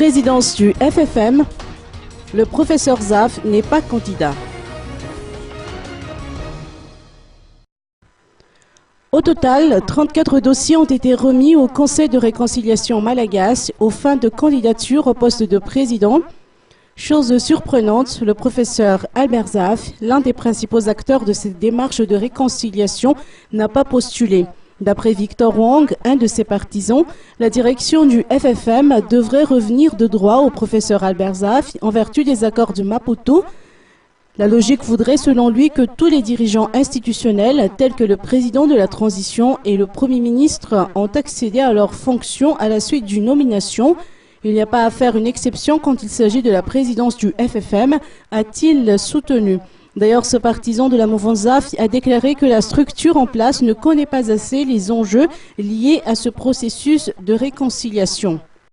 Présidence du FFM, le professeur Zaf n'est pas candidat. Au total, 34 dossiers ont été remis au Conseil de réconciliation malagasy aux fins de candidature au poste de président. Chose surprenante, le professeur Albert Zaf, l'un des principaux acteurs de cette démarche de réconciliation, n'a pas postulé. D'après Victor Wang, un de ses partisans, la direction du FFM devrait revenir de droit au professeur Albert Zaf en vertu des accords de Maputo. La logique voudrait selon lui que tous les dirigeants institutionnels, tels que le président de la transition et le Premier ministre, ont accédé à leurs fonctions à la suite d'une nomination. Il n'y a pas à faire une exception quand il s'agit de la présidence du FFM, a-t-il soutenu. D'ailleurs, ce partisan de la mouvance Zaf a déclaré que la structure en place ne connaît pas assez les enjeux liés à ce processus de réconciliation.